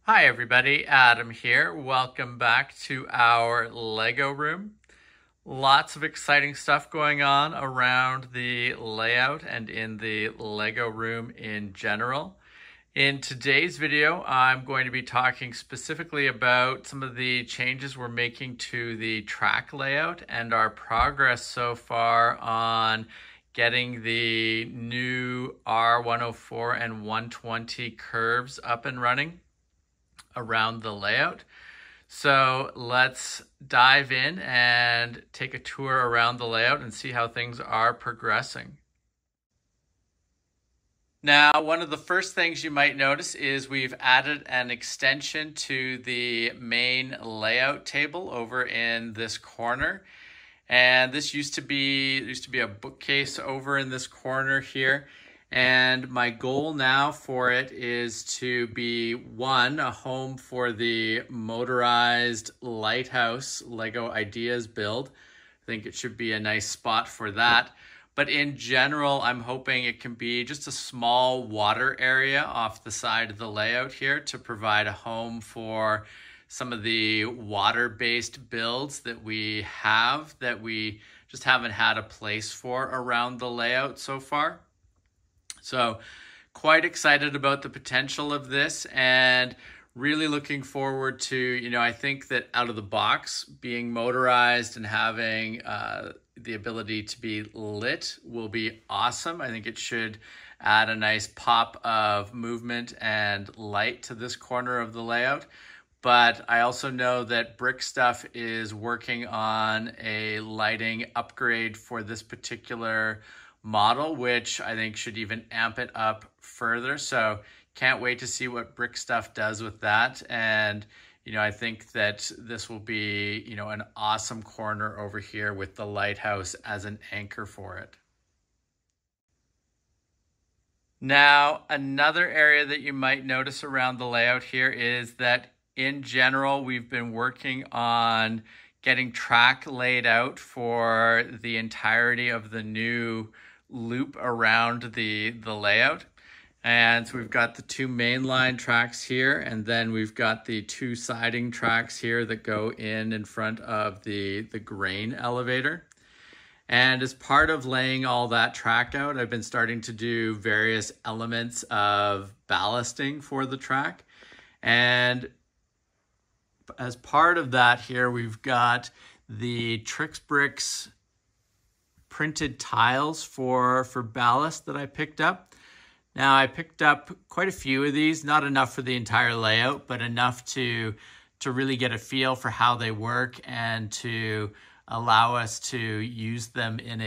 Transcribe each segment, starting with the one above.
Hi everybody, Adam here. Welcome back to our Lego room. Lots of exciting stuff going on around the layout and in the Lego room in general. In today's video, I'm going to be talking specifically about some of the changes we're making to the track layout and our progress so far on getting the new R104 and 120 curves up and running around the layout. So let's dive in and take a tour around the layout and see how things are progressing. Now, one of the first things you might notice is we've added an extension to the main layout table over in this corner. And this used to be a bookcase over in this corner here. And my goal now for it is to be a home for the motorized lighthouse Lego Ideas build. I think it should be a nice spot for that. But in general, I'm hoping it can be just a small water area off the side of the layout here to provide a home for some of the water-based builds that we have that we just haven't had a place for around the layout so far. So quite excited about the potential of this and really looking forward to, I think that out of the box, being motorized and having the ability to be lit will be awesome. I think it should add a nice pop of movement and light to this corner of the layout. But I also know that Brick Stuff is working on a lighting upgrade for this particular model, which I think should even amp it up further. So can't wait to see what Brick Stuff does with that. And, I think that this will be, an awesome corner over here with the lighthouse as an anchor for it. Now, another area that you might notice around the layout here is that in general, we've been working on getting track laid out for the entirety of the new loop around the layout. And so we've got the two mainline tracks here, and then we've got the two siding tracks here that go in front of the grain elevator. And as part of laying all that track out, I've been starting to do various elements of ballasting for the track. And as part of that here, we've got the TrixBrix printed tiles for ballast that I picked up. Now, I picked up quite a few of these, not enough for the entire layout, but enough to really get a feel for how they work and to allow us to use them in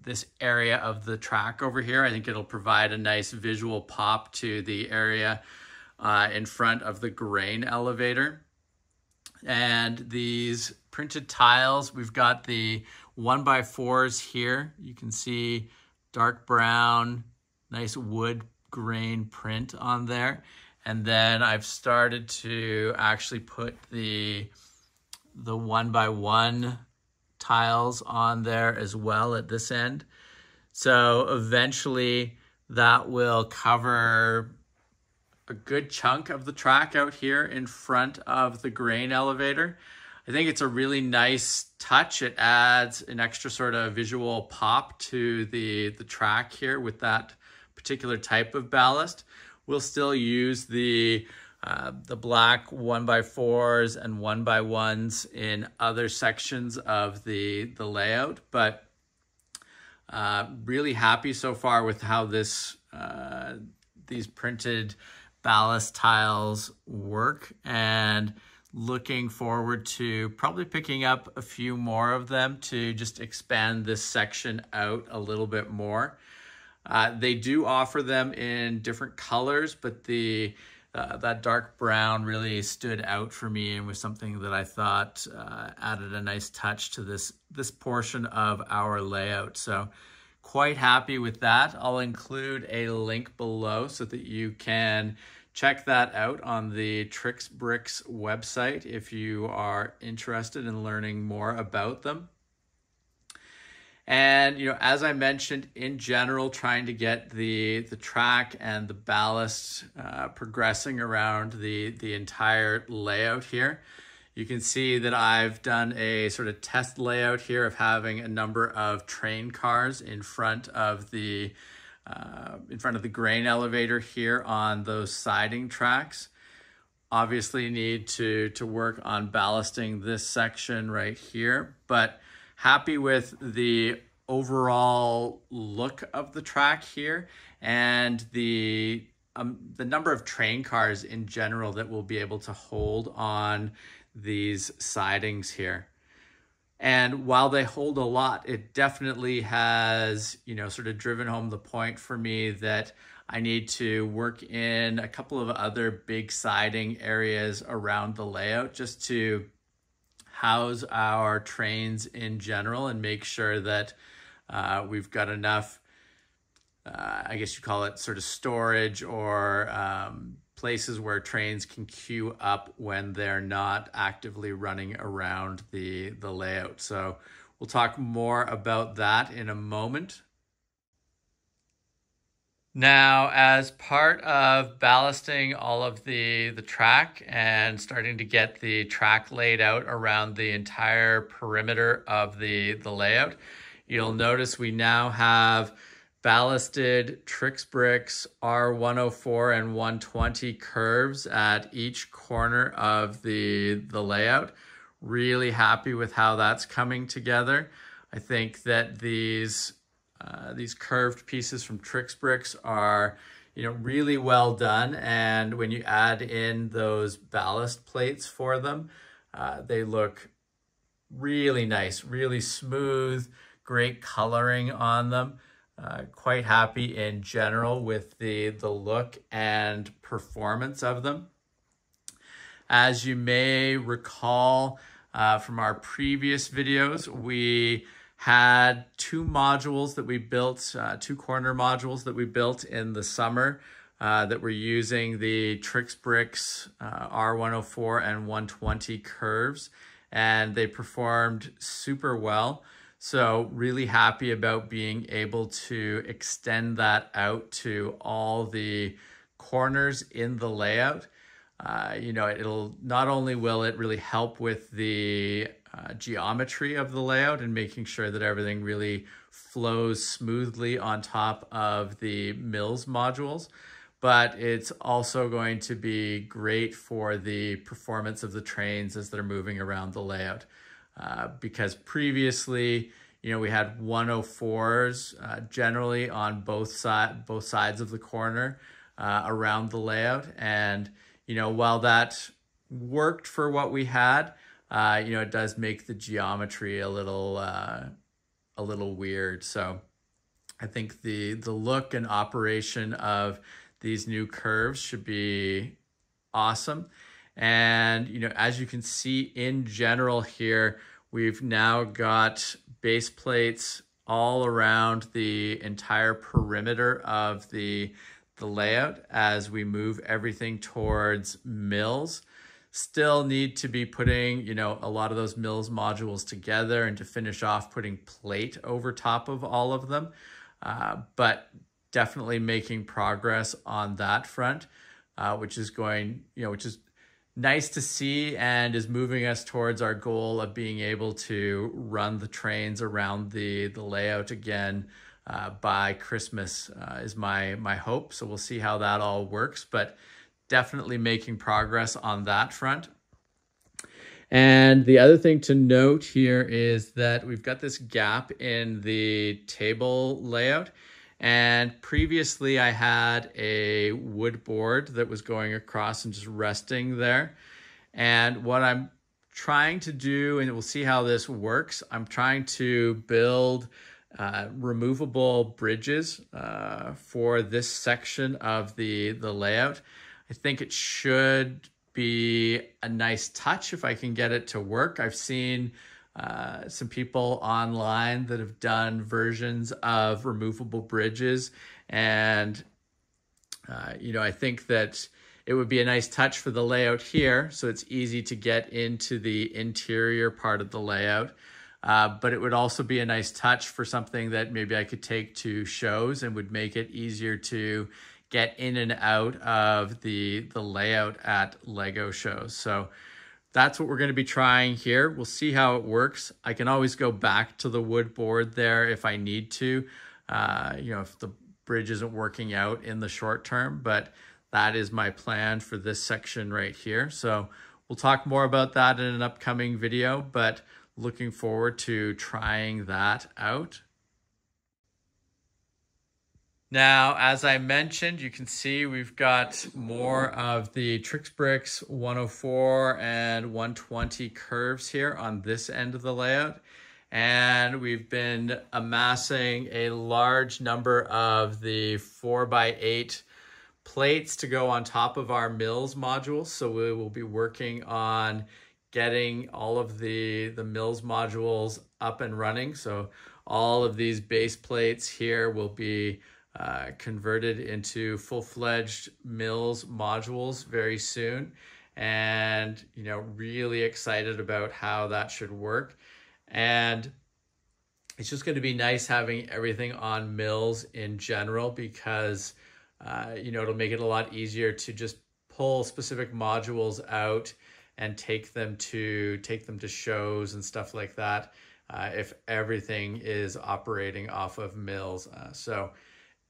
this area of the track over here. I think it'll provide a nice visual pop to the area in front of the grain elevator. And these printed tiles, we've got the 1x4s here. You can see dark brown, nice wood grain print on there. And then I've started to actually put the 1x1 tiles on there as well at this end. So eventually that will cover a good chunk of the track out here in front of the grain elevator. I think it's a really nice touch. It adds an extra sort of visual pop to the track here with that particular type of ballast. We'll still use the black 1x4s and 1x1s in other sections of the layout, but really happy so far with how these printed ballast tiles work, and looking forward to probably picking up a few more of them to just expand this section out a little bit more. They do offer them in different colors, but that dark brown really stood out for me and was something that I thought added a nice touch to this portion of our layout. So quite happy with that. I'll include a link below so that you can check that out on the TrixBrix website if you are interested in learning more about them. And, as I mentioned, in general, trying to get the track and the ballast progressing around the entire layout here. You can see that I've done a sort of test layout here of having a number of train cars in front of the grain elevator here on those siding tracks. Obviously need to work on ballasting this section right here, but happy with the overall look of the track here and the number of train cars in general that will be able to hold on these sidings here. And while they hold a lot, it definitely has, sort of driven home the point for me that I need to work in a couple of other big siding areas around the layout just to house our trains in general and make sure that we've got enough, I guess you call it sort of storage or places where trains can queue up when they're not actively running around the layout. So we'll talk more about that in a moment. Now, as part of ballasting all of the track and starting to get the track laid out around the entire perimeter of the layout, you'll notice we now have ballasted TrixBrix R104 and 120 curves at each corner of the layout. Really happy with how that's coming together. I think that these curved pieces from TrixBrix are, really well done. And when you add in those ballast plates for them, they look really nice, really smooth, great coloring on them. Quite happy in general with the look and performance of them. As you may recall from our previous videos, we had two modules that we built, two corner modules that we built in the summer that were using the TrixBrix R104 and 120 curves, and they performed super well. So really happy about being able to extend that out to all the corners in the layout. It'll not only will it really help with the geometry of the layout and making sure that everything really flows smoothly on top of the mills modules, but it's also going to be great for the performance of the trains as they're moving around the layout. Because previously, we had 104s generally on both sides of the corner around the layout. And, while that worked for what we had, it does make the geometry a little weird. So I think the look and operation of these new curves should be awesome. And, as you can see in general here, we've now got base plates all around the entire perimeter of the layout as we move everything towards mills. Still need to be putting, a lot of those mills modules together and to finish off putting plate over top of all of them. But definitely making progress on that front, which is nice to see and is moving us towards our goal of being able to run the trains around the layout again by Christmas is my hope. So we'll see how that all works, but definitely making progress on that front. And the other thing to note here is that we've got this gap in the table layout. And previously I had a wood board that was going across and just resting there. And what I'm trying to do, and we'll see how this works, I'm trying to build removable bridges for this section of the layout. I think it should be a nice touch if I can get it to work. I've seen some people online that have done versions of removable bridges, and I think that it would be a nice touch for the layout here, so it's easy to get into the interior part of the layout. but it would also be a nice touch for something that maybe I could take to shows and would make it easier to get in and out of the layout at Lego shows. So that's what we're going to be trying here. We'll see how it works. I can always go back to the wood board there if I need to, if the bridge isn't working out in the short term, but that is my plan for this section right here. So we'll talk more about that in an upcoming video, but looking forward to trying that out. Now, as I mentioned, you can see we've got more of the TrixBrix 104 and 120 curves here on this end of the layout. And we've been amassing a large number of the 4x8 plates to go on top of our mills modules. So we will be working on getting all of the mills modules up and running. So all of these base plates here will be converted into full-fledged mills modules very soon, and really excited about how that should work. And it's just going to be nice having everything on mills in general, because it'll make it a lot easier to just pull specific modules out and take them to shows and stuff like that, if everything is operating off of mills. So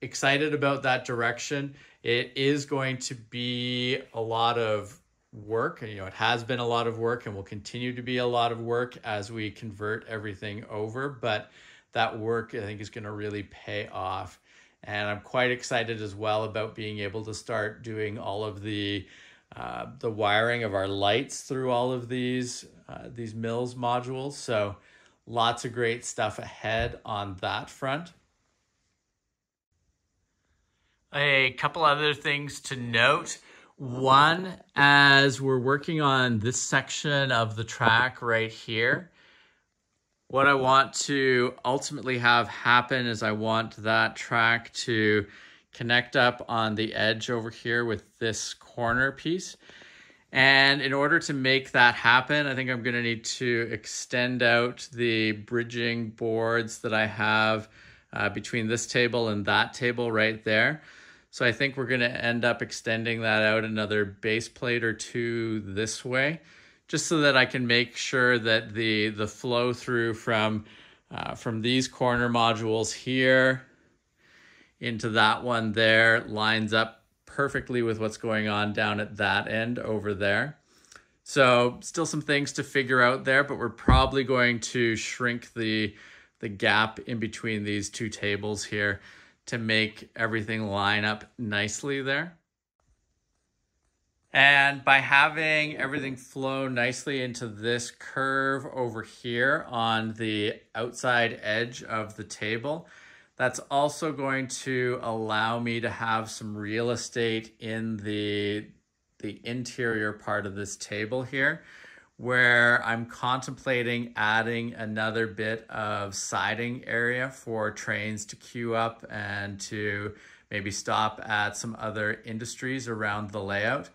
excited about that direction. It is going to be a lot of work. It has been a lot of work and will continue to be a lot of work as we convert everything over, but that work I think is going to really pay off. And I'm quite excited as well about being able to start doing all of the wiring of our lights through all of these mills modules. So lots of great stuff ahead on that front. A couple other things to note. One, as we're working on this section of the track right here, what I want to ultimately have happen is I want that track to connect up on the edge over here with this corner piece. And in order to make that happen, I think I'm going to need to extend out the bridging boards that I have between this table and that table right there. So I think we're going to end up extending that out another base plate or two this way, just so that I can make sure that the flow through from these corner modules here into that one there lines up perfectly with what's going on down at that end over there. So still some things to figure out there, but we're probably going to shrink the gap in between these two tables here to make everything line up nicely there. And by having everything flow nicely into this curve over here on the outside edge of the table, that's also going to allow me to have some real estate in the interior part of this table here, where I'm contemplating adding another bit of siding area for trains to queue up and to maybe stop at some other industries around the layout.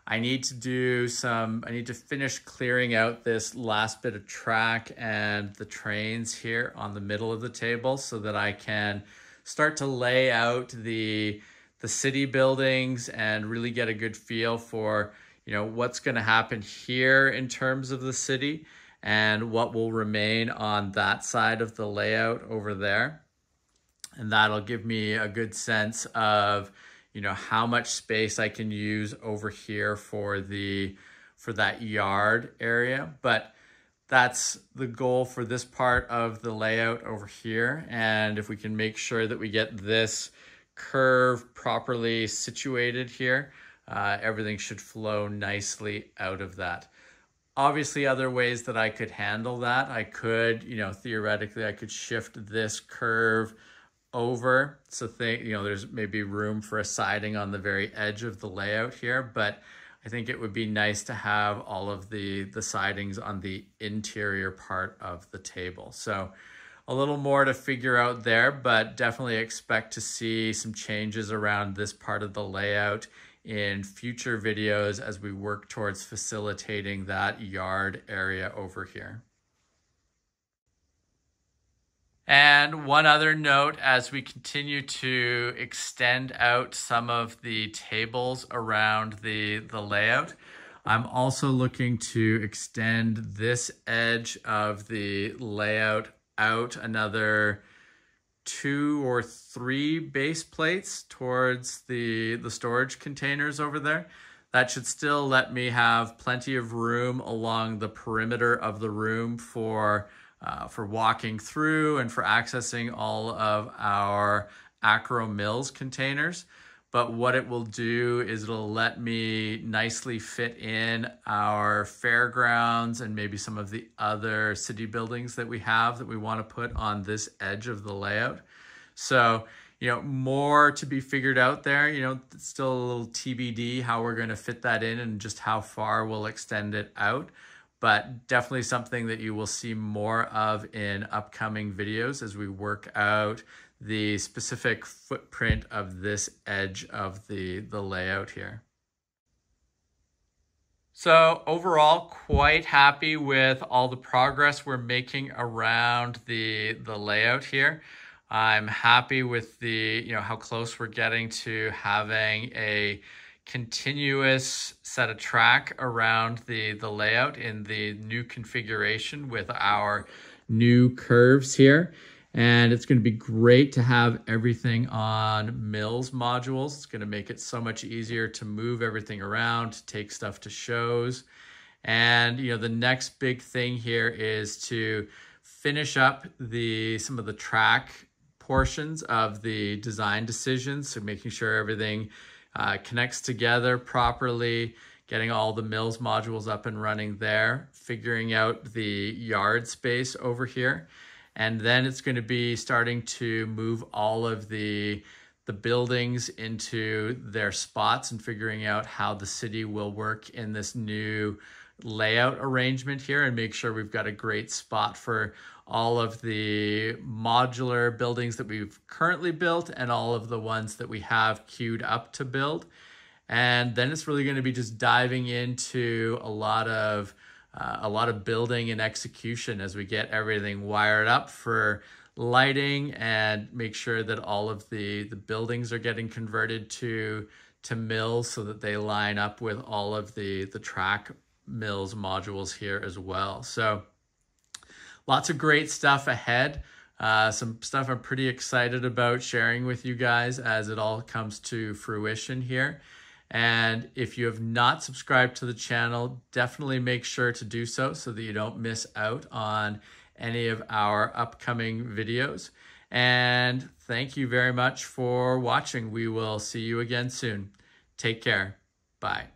I need to finish clearing out this last bit of track and the trains here on the middle of the table so that I can start to lay out the city buildings and really get a good feel for what's going to happen here in terms of the city and what will remain on that side of the layout over there. And that'll give me a good sense of how much space I can use over here for that yard area. But that's the goal for this part of the layout over here. And if we can make sure that we get this curve properly situated here, everything should flow nicely out of that. Obviously, other ways that I could handle that, I could, theoretically, I could shift this curve over. So there's maybe room for a siding on the very edge of the layout here, but I think it would be nice to have all of the sidings on the interior part of the table. So a little more to figure out there, but definitely expect to see some changes around this part of the layout in future videos as we work towards facilitating that yard area over here. And one other note, as we continue to extend out some of the tables around the layout, I'm also looking to extend this edge of the layout out another 2 or 3 base plates towards the storage containers over there. That should still let me have plenty of room along the perimeter of the room for walking through and for accessing all of our Acro Mills containers. But what it will do is it'll let me nicely fit in our fairgrounds and maybe some of the other city buildings that we have that we want to put on this edge of the layout. So, more to be figured out there. It's still a little TBD how we're going to fit that in and just how far we'll extend it out. But definitely something that you will see more of in upcoming videos as we work out the specific footprint of this edge of the layout here. So overall, quite happy with all the progress we're making around the layout here. I'm happy with how close we're getting to having a continuous set of track around the layout in the new configuration with our new curves here. And it's going to be great to have everything on Mills modules. It's going to make it so much easier to move everything around, to take stuff to shows. And the next big thing here is to finish up some of the track portions of the design decisions. So making sure everything connects together properly, getting all the Mills modules up and running there, figuring out the yard space over here. And then it's going to be starting to move all of the buildings into their spots and figuring out how the city will work in this new layout arrangement here and make sure we've got a great spot for all of the modular buildings that we've currently built and all of the ones that we have queued up to build. And then it's really going to be just diving into a lot of building and execution as we get everything wired up for lighting and make sure that all of the buildings are getting converted to mills so that they line up with all of the track Mills modules here as well. So lots of great stuff ahead. Some stuff I'm pretty excited about sharing with you guys as it all comes to fruition here. And if you have not subscribed to the channel, definitely make sure to do so that you don't miss out on any of our upcoming videos. And thank you very much for watching. We will see you again soon. Take care. Bye.